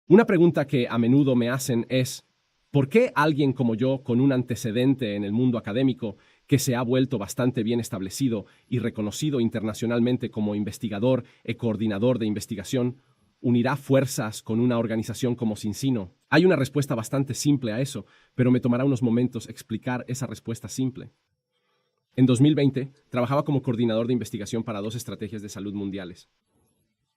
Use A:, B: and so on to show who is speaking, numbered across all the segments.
A: Una pregunta que a menudo me hacen es, ¿por qué alguien como yo, con un antecedente en el mundo académico, que se ha vuelto bastante bien establecido y reconocido internacionalmente como investigador y coordinador de investigación, unirá fuerzas con una organización como Cincino? Hay una respuesta bastante simple a eso, pero me tomará unos momentos explicar esa respuesta simple. En 2020, trabajaba como coordinador de investigación para 2 estrategias de salud mundiales.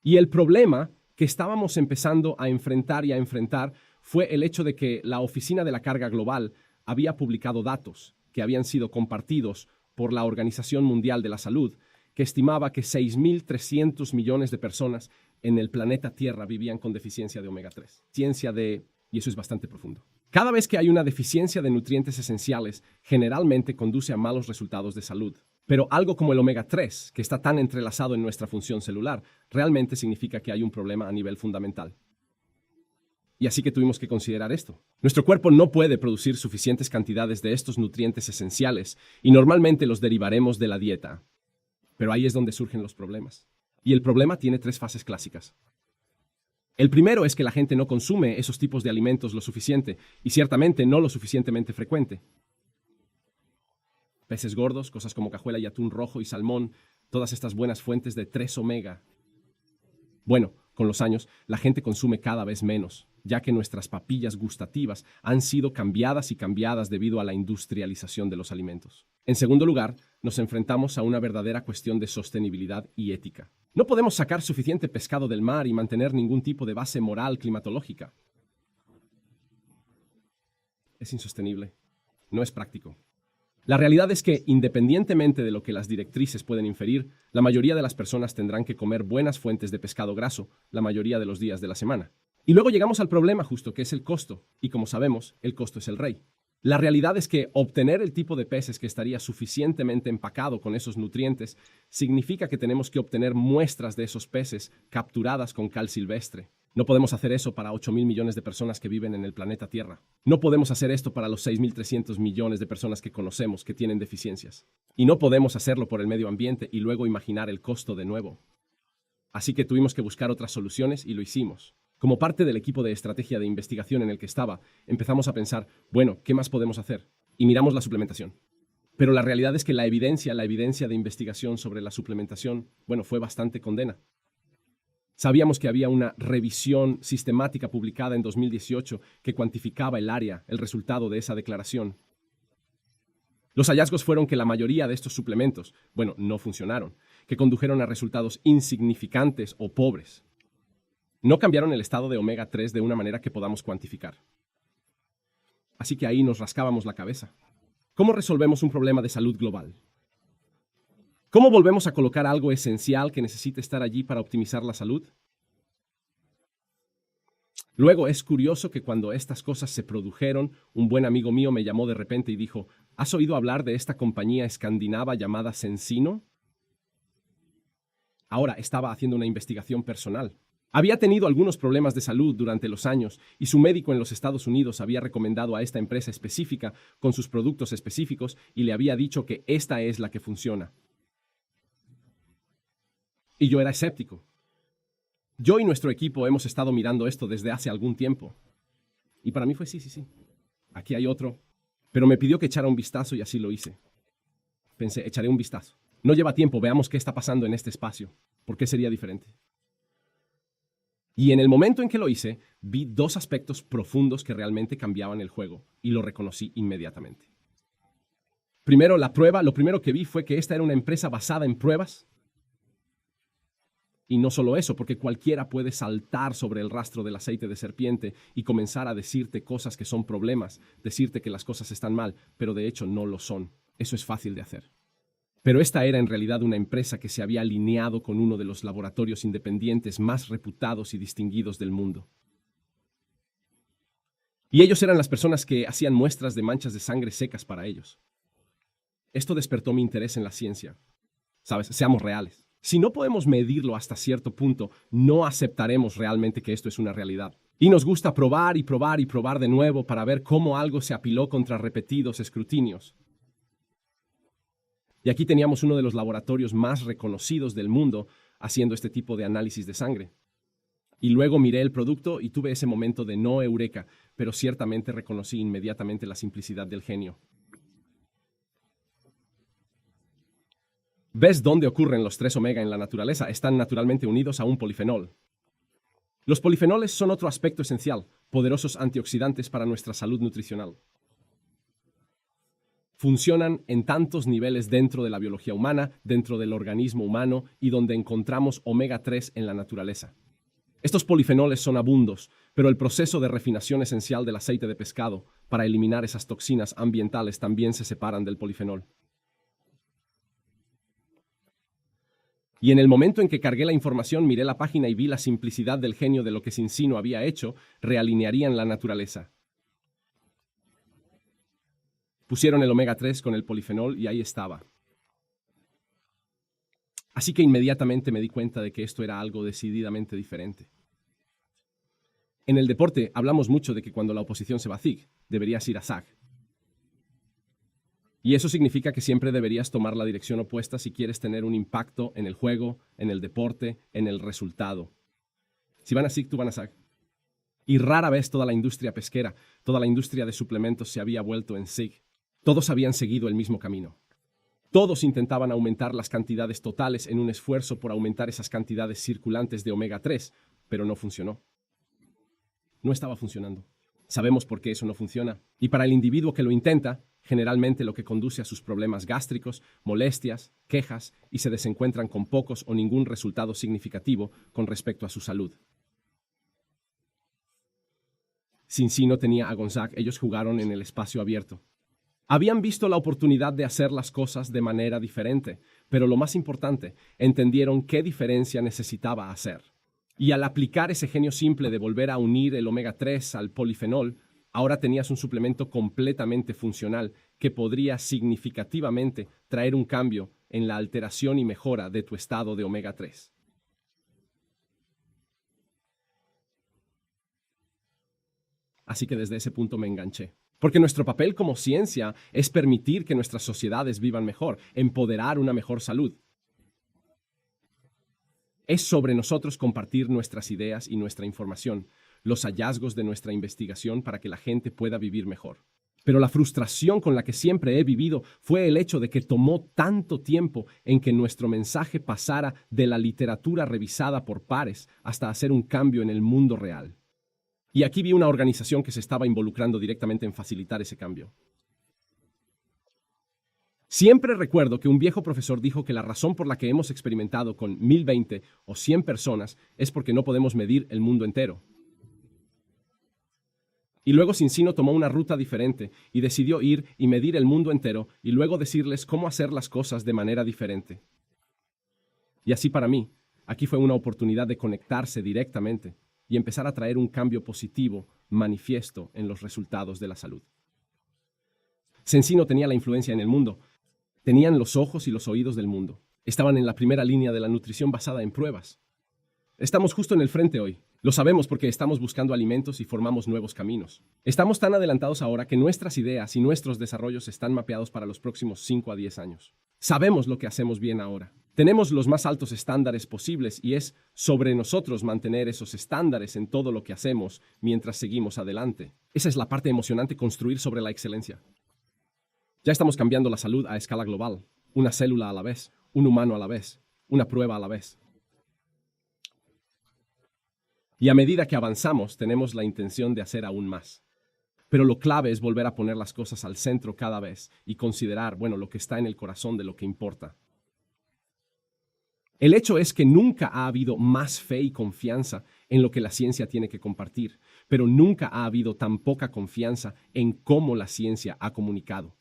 A: Y el problema que estábamos empezando a enfrentar fue el hecho de que la Oficina de la Carga Global había publicado datos que habían sido compartidos por la Organización Mundial de la Salud, que estimaba que 6.300 millones de personas en el planeta Tierra vivían con deficiencia de omega 3. Y eso es bastante profundo. Cada vez que hay una deficiencia de nutrientes esenciales, generalmente conduce a malos resultados de salud. Pero algo como el omega 3, que está tan entrelazado en nuestra función celular, realmente significa que hay un problema a nivel fundamental. Y así que tuvimos que considerar esto. Nuestro cuerpo no puede producir suficientes cantidades de estos nutrientes esenciales y normalmente los derivaremos de la dieta. Pero ahí es donde surgen los problemas. Y el problema tiene 3 fases clásicas. El primero es que la gente no consume esos tipos de alimentos lo suficiente y ciertamente no lo suficientemente frecuente. Peces gordos, cosas como cajuela y atún rojo y salmón, todas estas buenas fuentes de 3 omega. Bueno, con los años, la gente consume cada vez menos, ya que nuestras papillas gustativas han sido cambiadas y cambiadas debido a la industrialización de los alimentos. En segundo lugar, nos enfrentamos a una verdadera cuestión de sostenibilidad y ética. No podemos sacar suficiente pescado del mar y mantener ningún tipo de base moral climatológica. Es insostenible. No es práctico. La realidad es que, independientemente de lo que las directrices pueden inferir, la mayoría de las personas tendrán que comer buenas fuentes de pescado graso la mayoría de los días de la semana. Y luego llegamos al problema justo, que es el costo. Y como sabemos, el costo es el rey. La realidad es que obtener el tipo de peces que estaría suficientemente empacado con esos nutrientes significa que tenemos que obtener muestras de esos peces capturadas con cal silvestre. No podemos hacer eso para 8.000 millones de personas que viven en el planeta Tierra. No podemos hacer esto para los 6.300 millones de personas que conocemos que tienen deficiencias. Y no podemos hacerlo por el medio ambiente y luego imaginar el costo de nuevo. Así que tuvimos que buscar otras soluciones y lo hicimos. Como parte del equipo de estrategia de investigación en el que estaba, empezamos a pensar, bueno, ¿qué más podemos hacer? Y miramos la suplementación. Pero la realidad es que la evidencia de investigación sobre la suplementación, fue bastante condena. Sabíamos que había una revisión sistemática publicada en 2018 que cuantificaba el resultado de esa declaración. Los hallazgos fueron que la mayoría de estos suplementos, no funcionaron, que condujeron a resultados insignificantes o pobres. No cambiaron el estado de omega 3 de una manera que podamos cuantificar. Así que ahí nos rascábamos la cabeza. ¿Cómo resolvemos un problema de salud global? ¿Cómo volvemos a colocar algo esencial que necesite estar allí para optimizar la salud? Luego es curioso que cuando estas cosas se produjeron, un buen amigo mío me llamó de repente y dijo, ¿has oído hablar de esta compañía escandinava llamada Cincino? Ahora estaba haciendo una investigación personal. Había tenido algunos problemas de salud durante los años y su médico en los Estados Unidos había recomendado a esta empresa específica con sus productos específicos y le había dicho que esta es la que funciona. Y yo era escéptico. Yo y nuestro equipo hemos estado mirando esto desde hace algún tiempo. Y para mí fue sí. Aquí hay otro. Pero me pidió que echara un vistazo y así lo hice. Pensé, echaré un vistazo. No lleva tiempo, veamos qué está pasando en este espacio. ¿Por qué sería diferente? Y en el momento en que lo hice, vi 2 aspectos profundos que realmente cambiaban el juego y lo reconocí inmediatamente. Primero, lo primero que vi fue que esta era una empresa basada en pruebas. Y no solo eso, porque cualquiera puede saltar sobre el rastro del aceite de serpiente y comenzar a decirte cosas que son problemas, decirte que las cosas están mal, pero de hecho no lo son. Eso es fácil de hacer. Pero esta era en realidad una empresa que se había alineado con uno de los laboratorios independientes más reputados y distinguidos del mundo. Y ellos eran las personas que hacían muestras de manchas de sangre secas para ellos. Esto despertó mi interés en la ciencia. ¿Sabes? Seamos reales. Si no podemos medirlo hasta cierto punto, no aceptaremos realmente que esto es una realidad. Y nos gusta probar y probar y probar de nuevo para ver cómo algo se apiló contra repetidos escrutinios. Y aquí teníamos uno de los laboratorios más reconocidos del mundo haciendo este tipo de análisis de sangre. Y luego miré el producto y tuve ese momento de no eureka, pero ciertamente reconocí inmediatamente la simplicidad del genio. ¿Ves dónde ocurren los 3 omega en la naturaleza? Están naturalmente unidos a un polifenol. Los polifenoles son otro aspecto esencial, poderosos antioxidantes para nuestra salud nutricional. Funcionan en tantos niveles dentro de la biología humana, dentro del organismo humano y donde encontramos omega 3 en la naturaleza. Estos polifenoles son abundos, pero el proceso de refinación esencial del aceite de pescado para eliminar esas toxinas ambientales también se separan del polifenol. Y en el momento en que cargué la información, miré la página y vi la simplicidad del genio de lo que Cincino había hecho, realinearían la naturaleza. Pusieron el omega 3 con el polifenol y ahí estaba. Así que inmediatamente me di cuenta de que esto era algo decididamente diferente. En el deporte hablamos mucho de que cuando la oposición se va a zig, deberías ir a zag. Y eso significa que siempre deberías tomar la dirección opuesta si quieres tener un impacto en el juego, en el deporte, en el resultado. Si van a zig, tú van a zag. Y rara vez toda la industria pesquera, toda la industria de suplementos se había vuelto en zig. Todos habían seguido el mismo camino. Todos intentaban aumentar las cantidades totales en un esfuerzo por aumentar esas cantidades circulantes de omega 3, pero no funcionó. No estaba funcionando. Sabemos por qué eso no funciona. Y para el individuo que lo intenta, generalmente lo que conduce a sus problemas gástricos, molestias, quejas y se desencuentran con pocos o ningún resultado significativo con respecto a su salud. Cincino tenía a Gonzague, ellos jugaron en el espacio abierto. Habían visto la oportunidad de hacer las cosas de manera diferente, pero lo más importante, entendieron qué diferencia necesitaba hacer. Y al aplicar ese genio simple de volver a unir el omega 3 al polifenol, ahora tenías un suplemento completamente funcional que podría significativamente traer un cambio en la alteración y mejora de tu estado de omega 3. Así que desde ese punto me enganché. Porque nuestro papel como ciencia es permitir que nuestras sociedades vivan mejor, empoderar una mejor salud. Es sobre nosotros compartir nuestras ideas y nuestra información, los hallazgos de nuestra investigación para que la gente pueda vivir mejor. Pero la frustración con la que siempre he vivido fue el hecho de que tomó tanto tiempo en que nuestro mensaje pasara de la literatura revisada por pares hasta hacer un cambio en el mundo real. Y aquí vi una organización que se estaba involucrando directamente en facilitar ese cambio. Siempre recuerdo que un viejo profesor dijo que la razón por la que hemos experimentado con 1020 o 100 personas es porque no podemos medir el mundo entero. Y luego Cincino tomó una ruta diferente y decidió ir y medir el mundo entero y luego decirles cómo hacer las cosas de manera diferente. Y así para mí, aquí fue una oportunidad de conectarse directamente y empezar a traer un cambio positivo, manifiesto en los resultados de la salud. Cincino tenía la influencia en el mundo. Tenían los ojos y los oídos del mundo. Estaban en la primera línea de la nutrición basada en pruebas. Estamos justo en el frente hoy. Lo sabemos porque estamos buscando alimentos y formamos nuevos caminos. Estamos tan adelantados ahora que nuestras ideas y nuestros desarrollos están mapeados para los próximos 5 a 10 años. Sabemos lo que hacemos bien ahora. Tenemos los más altos estándares posibles y es sobre nosotros mantener esos estándares en todo lo que hacemos mientras seguimos adelante. Esa es la parte emocionante, construir sobre la excelencia. Ya estamos cambiando la salud a escala global, una célula a la vez, un humano a la vez, una prueba a la vez. Y a medida que avanzamos, tenemos la intención de hacer aún más. Pero lo clave es volver a poner las cosas al centro cada vez y considerar, lo que está en el corazón de lo que importa. El hecho es que nunca ha habido más fe y confianza en lo que la ciencia tiene que compartir, pero nunca ha habido tan poca confianza en cómo la ciencia ha comunicado.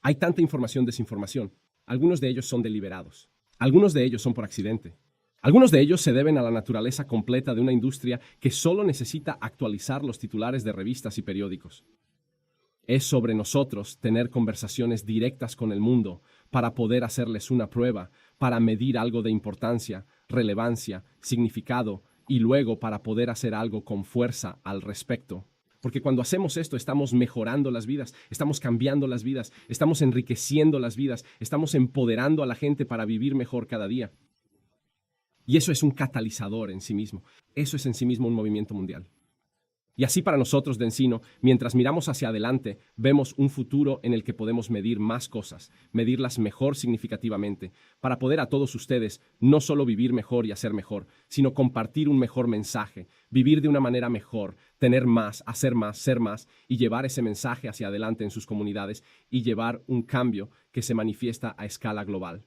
A: Hay tanta información, desinformación. Algunos de ellos son deliberados. Algunos de ellos son por accidente. Algunos de ellos se deben a la naturaleza completa de una industria que solo necesita actualizar los titulares de revistas y periódicos. Es sobre nosotros tener conversaciones directas con el mundo para poder hacerles una prueba, para medir algo de importancia, relevancia, significado y luego para poder hacer algo con fuerza al respecto. Porque cuando hacemos esto estamos mejorando las vidas, estamos cambiando las vidas, estamos enriqueciendo las vidas, estamos empoderando a la gente para vivir mejor cada día. Y eso es un catalizador en sí mismo. Eso es en sí mismo un movimiento mundial. Y así para nosotros de Encino, mientras miramos hacia adelante, vemos un futuro en el que podemos medir más cosas, medirlas mejor significativamente, para poder a todos ustedes no solo vivir mejor y hacer mejor, sino compartir un mejor mensaje, vivir de una manera mejor, tener más, hacer más, ser más y llevar ese mensaje hacia adelante en sus comunidades y llevar un cambio que se manifiesta a escala global.